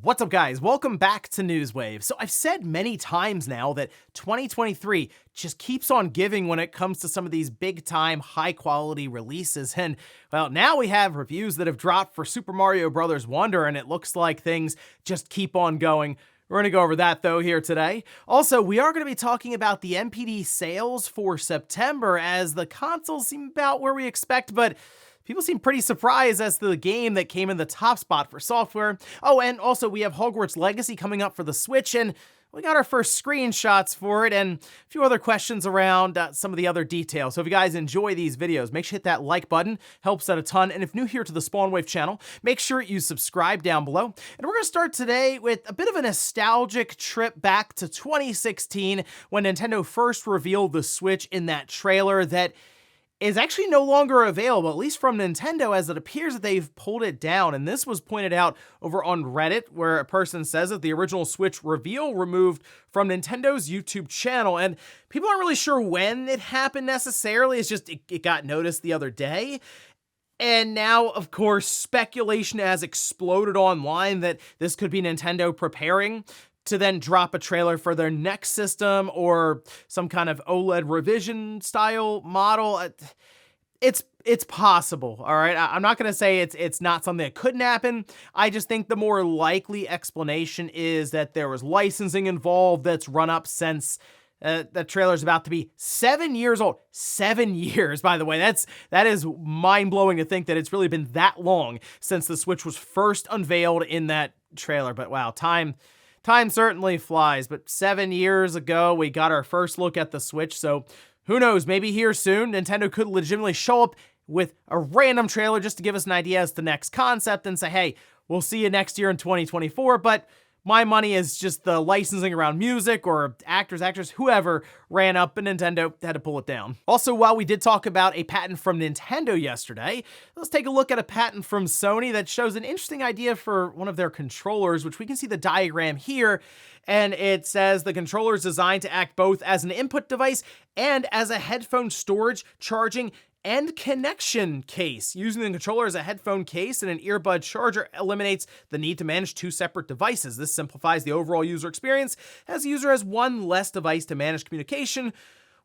What's up, guys? Welcome back to Newswave. So I've said many times now that 2023 just keeps on giving when it comes to some of these big-time, high-quality releases. And, well, now we have reviews that have dropped for Super Mario Bros. Wonder, and it looks like things just keep on going. We're going to go over that, though, here today. Also, we are going to be talking about the NPD sales for September, as the consoles seem about where we expect, but people seem pretty surprised as to the game that came in the top spot for software. Oh, and also we have Hogwarts Legacy coming up for the Switch, and we got our first screenshots for it, and a few other questions around some of the other details. So if you guys enjoy these videos, make sure to hit that like button, helps out a ton. And if new here to the Spawnwave channel, make sure you subscribe down below. And we're gonna start today with a bit of a nostalgic trip back to 2016 when Nintendo first revealed the Switch in that trailer that is actually no longer available, at least from Nintendo, as it appears that they've pulled it down. And this was pointed out over on Reddit, where a person says that the original Switch reveal removed from Nintendo's YouTube channel. And people aren't really sure when it happened necessarily. It's just, it got noticed the other day. And now, of course, speculation has exploded online that this could be Nintendo preparing to then drop a trailer for their next system or some kind of OLED revision style model. It's possible, all right? I'm not going to say it's not something that couldn't happen. I just think the more likely explanation is that there was licensing involved that's run up since the trailer's about to be 7 years old. 7 years, by the way. That is mind-blowing to think that it's really been that long since the Switch was first unveiled in that trailer. But wow, Time certainly flies, but 7 years ago, we got our first look at the Switch, so who knows, maybe here soon, Nintendo could legitimately show up with a random trailer just to give us an idea as to the next concept and say, hey, we'll see you next year in 2024, but my money is just the licensing around music or actors, whoever ran up and Nintendo had to pull it down. Also, while we did talk about a patent from Nintendo yesterday, let's take a look at a patent from Sony that shows an interesting idea for one of their controllers, which we can see the diagram here. And it says the controller is designed to act both as an input device and as a headphone storage, charging, and connection case. Using the controller as a headphone case and an earbud charger eliminates the need to manage two separate devices. This simplifies the overall user experience as the user has one less device to manage communication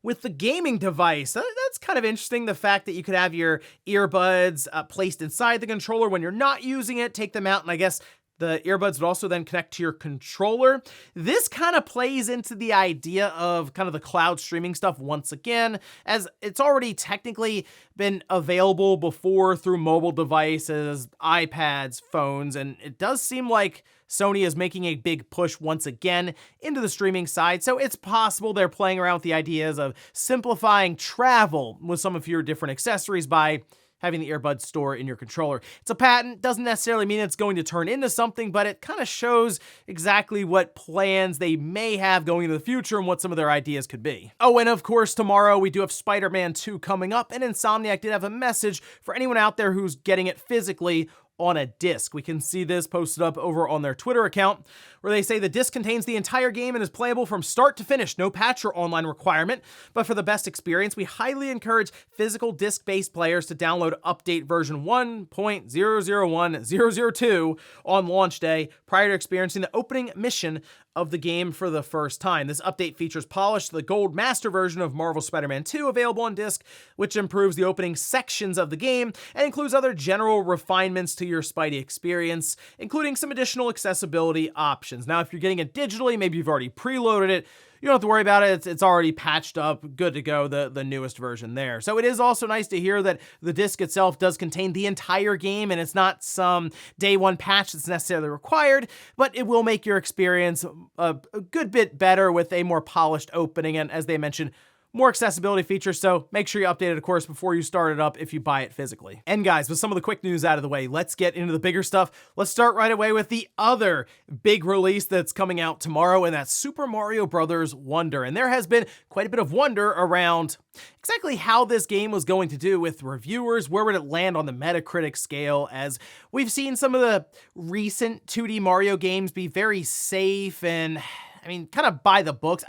with the gaming device. That's kind of interesting, the fact that you could have your earbuds placed inside the controller when you're not using it, take them out, and I guess the earbuds would also then connect to your controller. This kind of plays into the idea of kind of the cloud streaming stuff once again, as it's already technically been available before through mobile devices, iPads, phones, and it does seem like Sony is making a big push once again into the streaming side, so it's possible they're playing around with the ideas of simplifying travel with some of your different accessories by having the earbuds store in your controller. It's a patent, doesn't necessarily mean it's going to turn into something, but it kind of shows exactly what plans they may have going into the future and what some of their ideas could be. Oh, and of course, tomorrow we do have Spider-Man 2 coming up, and Insomniac did have a message for anyone out there who's getting it physically on a disc. We can see this posted up over on their Twitter account, where they say the disc contains the entire game and is playable from start to finish, no patch or online requirement. But for the best experience, we highly encourage physical disc-based players to download update version 1.001002 on launch day prior to experiencing the opening mission of the game for the first time. This update features polished the gold master version of Marvel Spider-Man 2 available on disc, which improves the opening sections of the game and includes other general refinements to your Spidey experience, including some additional accessibility options. Now, if you're getting it digitally, maybe you've already preloaded it, you don't have to worry about it. It's already patched up, good to go, the newest version there. So it is also nice to hear that the disc itself does contain the entire game, and it's not some day one patch that's necessarily required, but it will make your experience a good bit better with a more polished opening, and as they mentioned, more accessibility features, so make sure you update it, of course, before you start it up if you buy it physically. And guys, with some of the quick news out of the way, let's get into the bigger stuff. Let's start right away with the other big release that's coming out tomorrow, and that's Super Mario Bros. Wonder. And there has been quite a bit of wonder around exactly how this game was going to do with reviewers. Where would it land on the Metacritic scale, as we've seen some of the recent 2D Mario games be very safe and I mean, kind of by the books.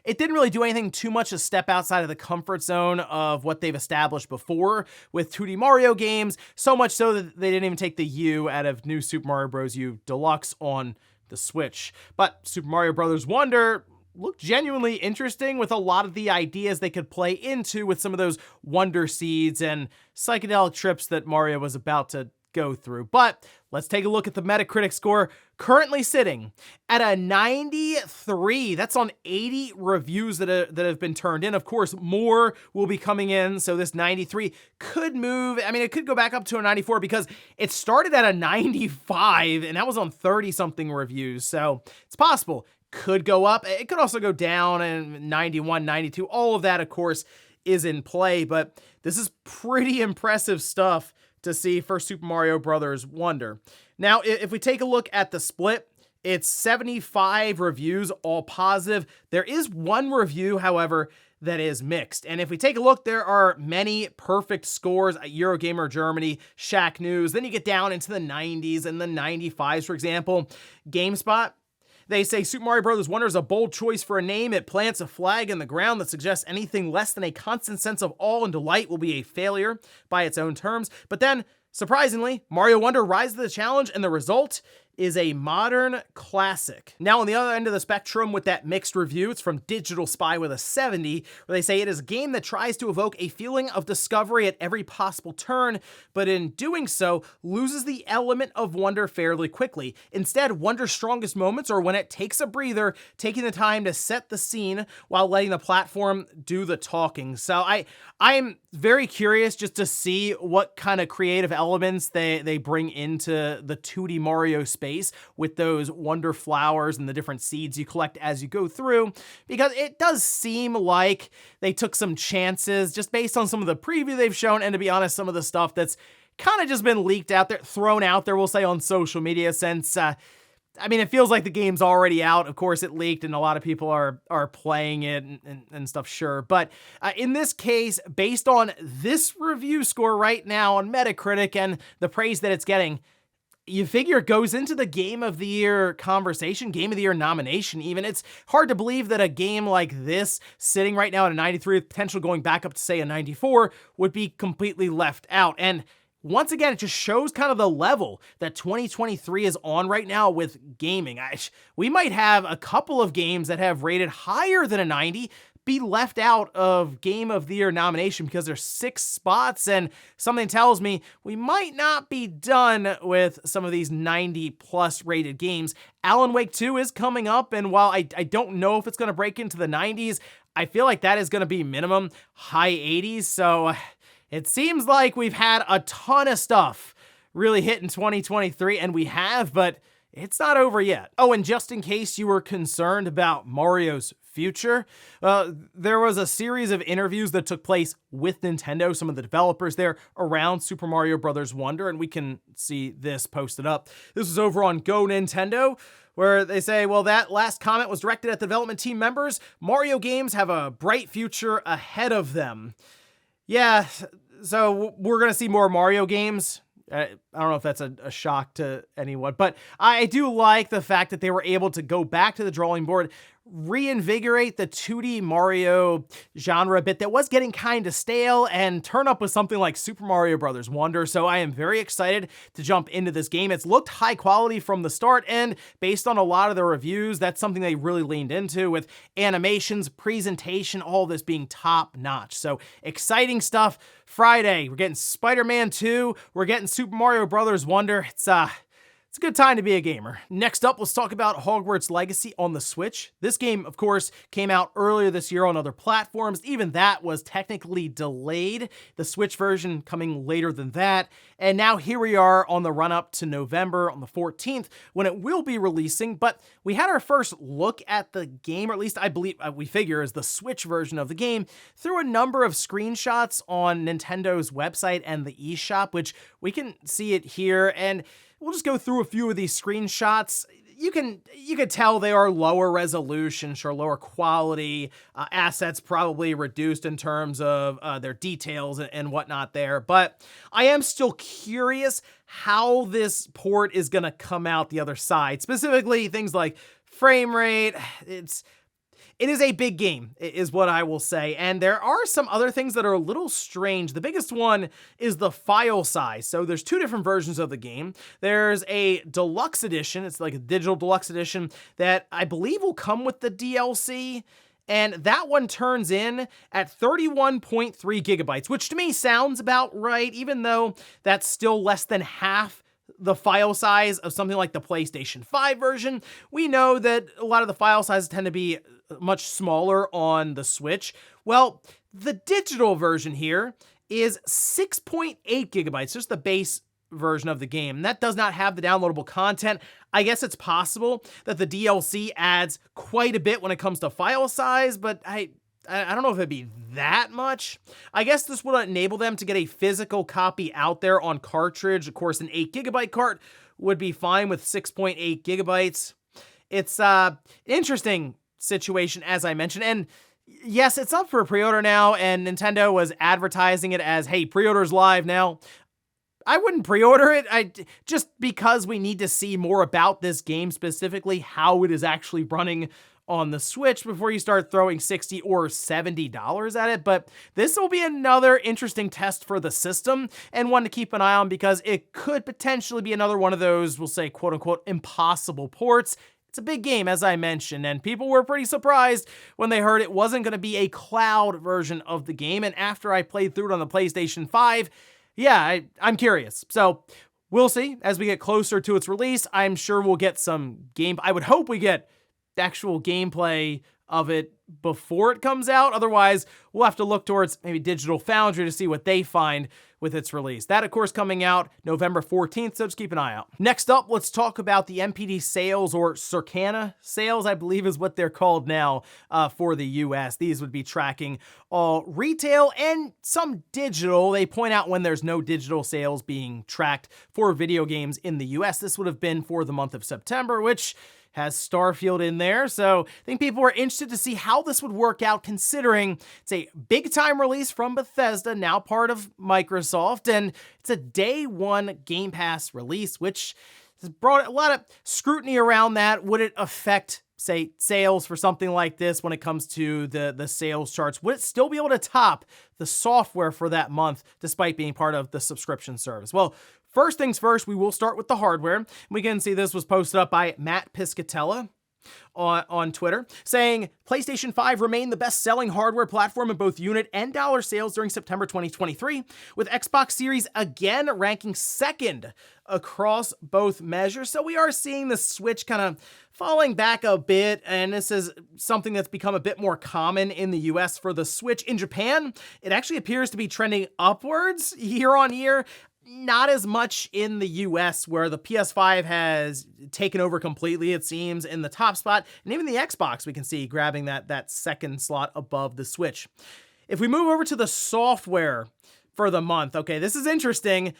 It didn't really do anything too much to step outside of the comfort zone of what they've established before with 2D Mario games, so much so that they didn't even take the U out of New Super Mario Bros. U Deluxe on the Switch. But Super Mario Bros. Wonder looked genuinely interesting with a lot of the ideas they could play into with some of those wonder seeds and psychedelic trips that Mario was about to go through. But let's take a look at the Metacritic score, currently sitting at a 93. That's on 80 reviews that have been turned in. Of course, more will be coming in, so this 93 could move. I mean, it could go back up to a 94 because it started at a 95, and that was on 30-something reviews, so it's possible. Could go up. It could also go down, and 91, 92, all of that, of course, is in play, but this is pretty impressive stuff to see for Super Mario Bros. Wonder. Now, if we take a look at the split, it's 75 reviews, all positive. There is one review, however, that is mixed. And if we take a look, there are many perfect scores at Eurogamer Germany, Shack News. Then you get down into the 90s and the 95s, for example. GameSpot, they say Super Mario Bros. Wonder is a bold choice for a name. It plants a flag in the ground that suggests anything less than a constant sense of awe and delight will be a failure by its own terms. But then, surprisingly, Mario Wonder rises to the challenge, and the result is a modern classic. Now, on the other end of the spectrum with that mixed review, it's from Digital Spy with a 70, where they say it is a game that tries to evoke a feeling of discovery at every possible turn, but in doing so, loses the element of wonder fairly quickly. Instead, Wonder's strongest moments are when it takes a breather, taking the time to set the scene while letting the platform do the talking. So I'm very curious just to see what kind of creative elements they bring into the 2D Mario space with those wonder flowers and the different seeds you collect as you go through, because it does seem like they took some chances just based on some of the preview they've shown, and to be honest, some of the stuff that's kind of just been leaked out there, thrown out there, we'll say, on social media since, I mean, it feels like the game's already out. Of course, it leaked and a lot of people are playing it and stuff, sure. But in this case, based on this review score right now on Metacritic and the praise that it's getting, you figure it goes into the Game of the Year conversation, Game of the Year nomination even. It's hard to believe that a game like this, sitting right now at a 93, with potential going back up to, say, a 94, would be completely left out. And once again, it just shows kind of the level that 2023 is on right now with gaming. We might have a couple of games that have rated higher than a 90 be left out of Game of the Year nomination because there's 6 spots, and something tells me we might not be done with some of these 90+ rated games. Alan Wake 2 is coming up, and while I don't know if it's going to break into the 90s, I feel like that is going to be minimum high 80s, so it seems like we've had a ton of stuff really hit in 2023, and we have, but it's not over yet. Oh, and just in case you were concerned about Mario's future, there was a series of interviews that took place with Nintendo, some of the developers there, around Super Mario Bros. Wonder, and we can see this posted up. This was over on Go Nintendo, where they say, well, that last comment was directed at the development team members. Mario games have a bright future ahead of them. Yeah, so we're going to see more Mario games. I don't know if that's a shock to anyone, but I do like the fact that they were able to go back to the drawing board, reinvigorate the 2D Mario genre a bit that was getting kind of stale, and turn up with something like Super Mario Bros. Wonder. So I am very excited to jump into this game. It's looked high quality from the start, and based on a lot of the reviews, that's something they really leaned into with animations, presentation, all this being top notch. So exciting stuff. Friday, we're getting Spider-Man 2, we're getting Super Mario Bros. Wonder. It's a good time to be a gamer. Next up, let's talk about Hogwarts Legacy on the Switch. This game, of course, came out earlier this year on other platforms. Even that was technically delayed. The Switch version coming later than that. And now here we are on the run-up to November on the 14th when it will be releasing. But we had our first look at the game, or at least I believe we figure is the Switch version of the game, through a number of screenshots on Nintendo's website and the eShop, which we can see it here. And we'll just go through a few of these screenshots. you could tell they are lower resolution, sure, lower quality, assets probably reduced in terms of their details and whatnot there. But I am still curious how this port is going to come out the other side, specifically things like frame rate. It is a big game, is what I will say. And there are some other things that are a little strange. The biggest one is the file size. So there's two different versions of the game. There's a deluxe edition. It's like a digital deluxe edition that I believe will come with the DLC. And that one turns in at 31.3 gigabytes, which to me sounds about right, even though that's still less than half the file size of something like the PlayStation 5 version. We know that a lot of the file sizes tend to be much smaller on the Switch. Well, the digital version here is 6.8 gigabytes, just the base version of the game. That does not have the downloadable content. I guess it's possible that the DLC adds quite a bit when it comes to file size, but I don't know if it'd be that much. I guess this would enable them to get a physical copy out there on cartridge. Of course, an 8 gigabyte cart would be fine with 6.8 gigabytes. It's an interesting situation, as I mentioned. And yes, it's up for pre-order now, and Nintendo was advertising it as, hey, pre-order's live now. I wouldn't pre-order it, just because we need to see more about this game, specifically how it is actually running on the Switch before you start throwing $60 or $70 at it. But this will be another interesting test for the system, and one to keep an eye on, because it could potentially be another one of those, we'll say, quote unquote, impossible ports. It's a big game, as I mentioned, and people were pretty surprised when they heard it wasn't going to be a cloud version of the game. And after I played through it on the PlayStation 5, yeah, I'm curious. So we'll see as we get closer to its release. I'm sure we'll get some game. I would hope we get actual gameplay of it before it comes out. Otherwise, we'll have to look towards maybe Digital Foundry to see what they find with its release. That, of course, coming out November 14th, so just keep an eye out. Next up, let's talk about the NPD Sales, or Circana Sales, I believe is what they're called now for the US. These would be tracking all retail and some digital. They point out when there's no digital sales being tracked for video games in the US. This would have been for the month of September, which has Starfield in there, so I think people were interested to see how this would work out, considering it's a big-time release from Bethesda, now part of Microsoft, and it's a day one Game Pass release, which has brought a lot of scrutiny around that. Would it affect, say, sales for something like this when it comes to the sales charts? Would it still be able to top the software for that month, despite being part of the subscription service? Well, first things first, we will start with the hardware. We can see this was posted up by Matt Piscatella on Twitter, saying PlayStation 5 remained the best-selling hardware platform in both unit and dollar sales during September 2023, with Xbox Series again ranking second across both measures. So we are seeing the Switch kind of falling back a bit, and this is something that's become a bit more common in the US for the Switch. In Japan, it actually appears to be trending upwards year on year. Not as much in the US, where the PS5 has taken over completely, it seems, in the top spot. And even the Xbox, we can see, grabbing that second slot above the Switch. If we move over to the software for the month, okay, this is interesting.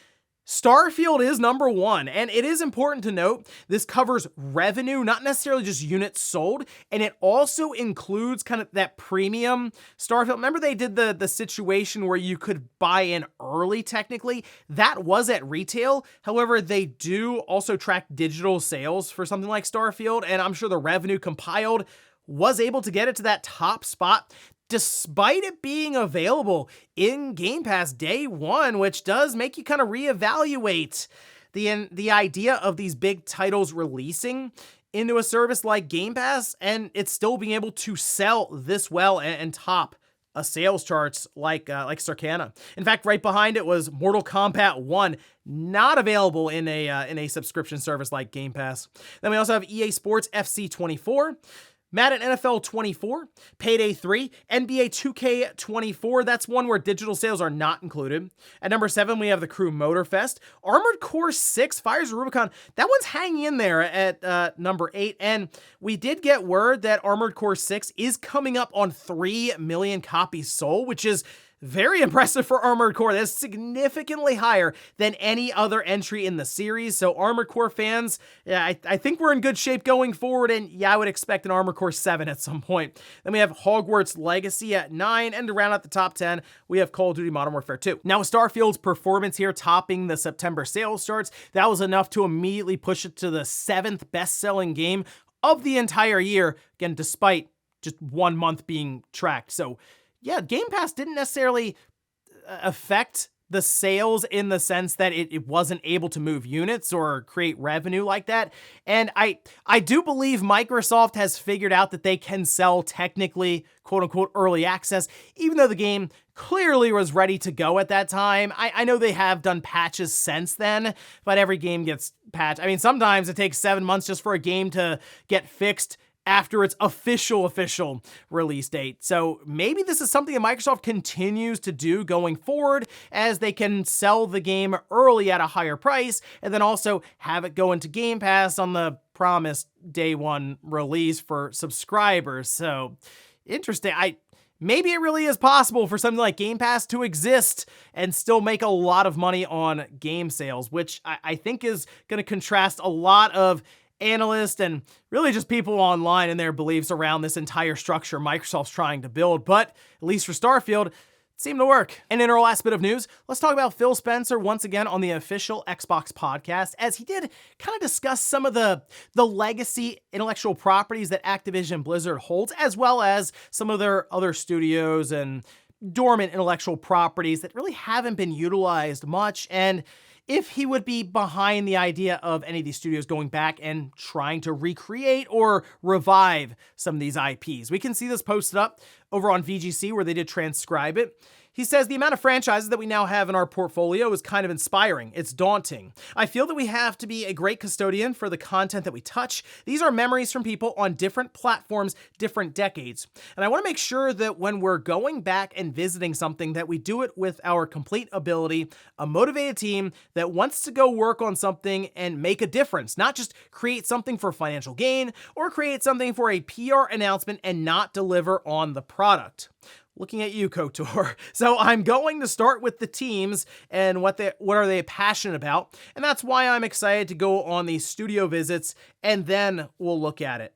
Starfield is number one, and it is important to note this covers revenue, not necessarily just units sold, and it also includes kind of that premium Starfield. Remember they did the situation where you could buy in early, technically? That was at retail. However, they do also track digital sales for something like Starfield, and I'm sure the revenue compiled was able to get it to that top spot, despite it being available in Game Pass day one, which does make you kind of reevaluate the idea of these big titles releasing into a service like Game Pass, and it's still being able to sell this well and top sales charts like Circana. In fact, right behind it was Mortal Kombat 1, not available in a subscription service like Game Pass. Then we also have EA Sports FC 24, Madden NFL 24, Payday 3, NBA 2K 24. That's one where digital sales are not included. At number 7, we have the Crew Motorfest. Armored Core 6, Fires of Rubicon. That one's hanging in there at number 8. And we did get word that Armored Core 6 is coming up on 3 million copies sold, which is very impressive for Armored Core. That's significantly higher than any other entry in the series. So Armored Core fans, yeah, I think we're in good shape going forward. And yeah, I would expect an Armored Core 7 at some point. Then we have Hogwarts Legacy at 9. And to round out the top 10, we have Call of Duty Modern Warfare 2. Now with Starfield's performance here topping the September sales charts, that was enough to immediately push it to the 7th best-selling game of the entire year. Again, despite just 1 month being tracked. So yeah, Game Pass didn't necessarily affect the sales in the sense that it wasn't able to move units or create revenue like that. And I do believe Microsoft has figured out that they can sell technically quote unquote early access, even though the game clearly was ready to go at that time. I know they have done patches since then, but every game gets patched. I mean, sometimes it takes 7 months just for a game to get fixed after its official release date. So maybe this is something that Microsoft continues to do going forward, as they can sell the game early at a higher price and then also have it go into Game Pass on the promised day one release for subscribers. So interesting. Maybe it really is possible for something like Game Pass to exist and still make a lot of money on game sales, which I think is going to contrast a lot of analysts and really just people online and their beliefs around this entire structure Microsoft's trying to build. But at least for Starfield, it seemed to work. And in our last bit of news, let's talk about Phil Spencer once again on the official Xbox podcast, as he did kind of discuss some of the legacy intellectual properties that Activision Blizzard holds, as well as some of their other studios and dormant intellectual properties that really haven't been utilized much, and if he would be behind the idea of any of these studios going back and trying to recreate or revive some of these IPs. We can see this posted up over on VGC where they did transcribe it. He says, the amount of franchises that we now have in our portfolio is kind of inspiring. It's daunting. I feel that we have to be a great custodian for the content that we touch. These are memories from people on different platforms, different decades. And I want to make sure that when we're going back and visiting something, that we do it with our complete ability, a motivated team that wants to go work on something and make a difference, not just create something for financial gain or create something for a PR announcement and not deliver on the product. Looking at you, KOTOR. So I'm going to start with the teams and what are they passionate about. And that's why I'm excited to go on these studio visits, and then we'll look at it.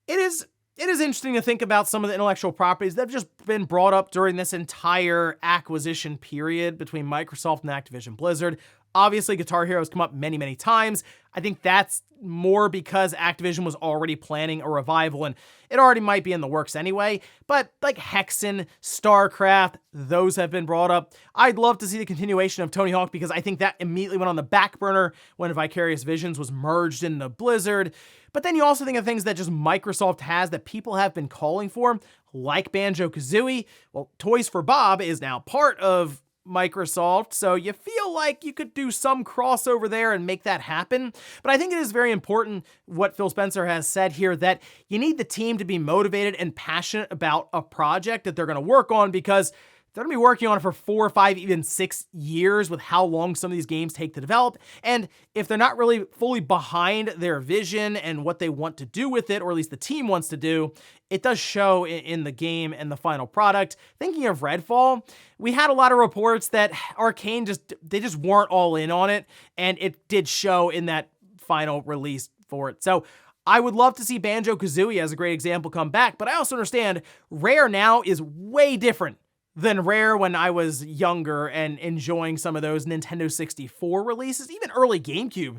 It is interesting to think about some of the intellectual properties that have just been brought up during this entire acquisition period between Microsoft and Activision Blizzard. Obviously, Guitar Hero has come up many, many times. I think that's more because Activision was already planning a revival, and it already might be in the works anyway. But like Hexen, StarCraft, those have been brought up. I'd love to see the continuation of Tony Hawk, because I think that immediately went on the back burner when Vicarious Visions was merged into Blizzard. But then you also think of things that just Microsoft has that people have been calling for, like Banjo-Kazooie. Well, Toys for Bob is now part of Microsoft, so you feel like you could do some crossover there and make that happen. But I think it is very important what Phil Spencer has said here, that you need the team to be motivated and passionate about a project that they're going to work on, because they're going to be working on it for 4, 5, even 6 years with how long some of these games take to develop. And if they're not really fully behind their vision and what they want to do with it, or at least the team wants to do, it does show in the game and the final product. Thinking of Redfall, we had a lot of reports that Arcane just weren't all in on it, and it did show in that final release for it. So I would love to see Banjo-Kazooie as a great example come back, but I also understand Rare now is way different than Rare when I was younger and enjoying some of those Nintendo 64 releases, even early GameCube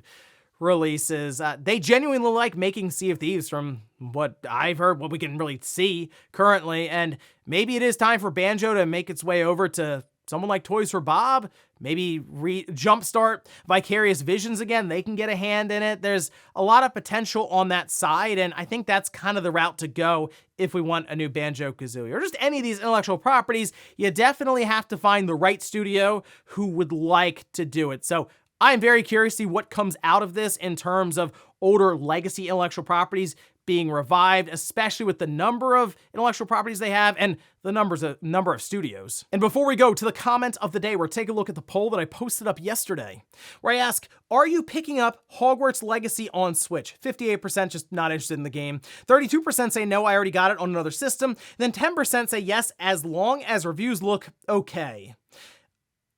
releases. They genuinely like making Sea of Thieves, from what I've heard, what we can really see currently. And maybe it is time for Banjo to make its way over to someone like Toys for Bob, maybe jumpstart Vicarious Visions again. They can get a hand in it. There's a lot of potential on that side, and I think that's kind of the route to go if we want a new Banjo-Kazooie or just any of these intellectual properties. You definitely have to find the right studio who would like to do it. So I'm very curious to see what comes out of this in terms of older legacy intellectual properties being revived, especially with the number of intellectual properties they have and the number of studios. And before we go to the comment of the day, we're taking a look at the poll that I posted up yesterday, where I ask, are you picking up Hogwarts Legacy on Switch? 58% just not interested in the game. 32% say no, I already got it on another system. Then 10% say yes, as long as reviews look okay.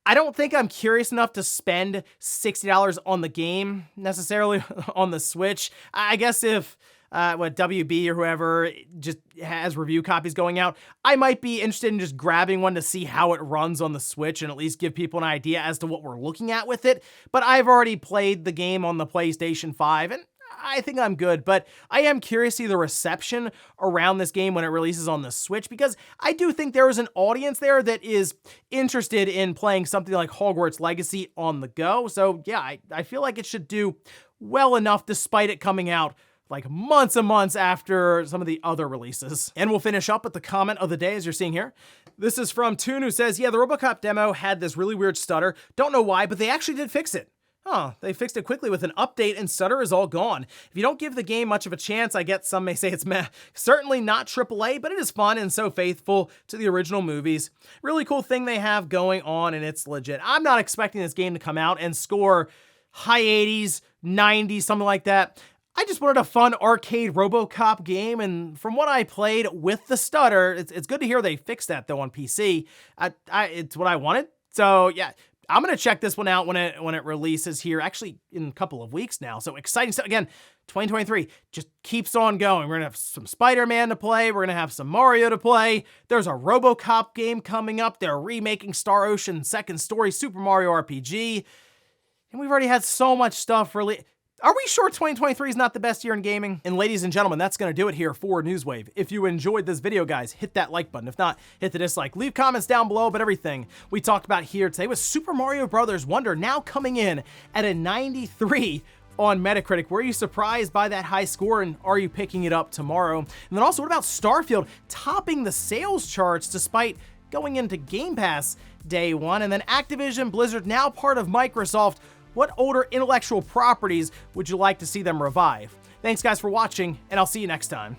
I don't think I'm curious enough to spend $60 on the game necessarily on the Switch. I guess if WB or whoever just has review copies going out, I might be interested in just grabbing one to see how it runs on the Switch and at least give people an idea as to what we're looking at with it. But I've already played the game on the PlayStation 5 and I think I'm good, but I am curious to see the reception around this game when it releases on the Switch, because I do think there is an audience there that is interested in playing something like Hogwarts Legacy on the go. So yeah, I feel like it should do well enough despite it coming out like months and months after some of the other releases. And we'll finish up with the comment of the day, as you're seeing here. This is from Toon, who says, yeah, the RoboCop demo had this really weird stutter. Don't know why, but they actually did fix it. Oh, they fixed it quickly with an update and stutter is all gone. If you don't give the game much of a chance, I get some may say it's meh. Certainly not AAA, but it is fun and so faithful to the original movies. Really cool thing they have going on, and it's legit. I'm not expecting this game to come out and score high 80s, 90s, something like that. I just wanted a fun arcade RoboCop game, and from what I played with the stutter, it's good to hear they fixed that though on PC. It's what I wanted. So yeah, I'm gonna check this one out when it releases here, actually in a couple of weeks now. So exciting stuff. Again, 2023 just keeps on going. We're gonna have some Spider-Man to play. We're gonna have some Mario to play. There's a RoboCop game coming up. They're remaking Star Ocean Second Story, Super Mario RPG, and we've already had so much stuff really. Are we sure 2023 is not the best year in gaming? And ladies and gentlemen, that's gonna do it here for Newswave. If you enjoyed this video, guys, hit that like button. If not, hit the dislike. Leave comments down below, but everything we talked about here today was Super Mario Bros. Wonder now coming in at a 93 on Metacritic. Were you surprised by that high score, and are you picking it up tomorrow? And then also, what about Starfield topping the sales charts despite going into Game Pass day one? And then Activision Blizzard, now part of Microsoft. What older intellectual properties would you like to see them revive? Thanks guys for watching, and I'll see you next time.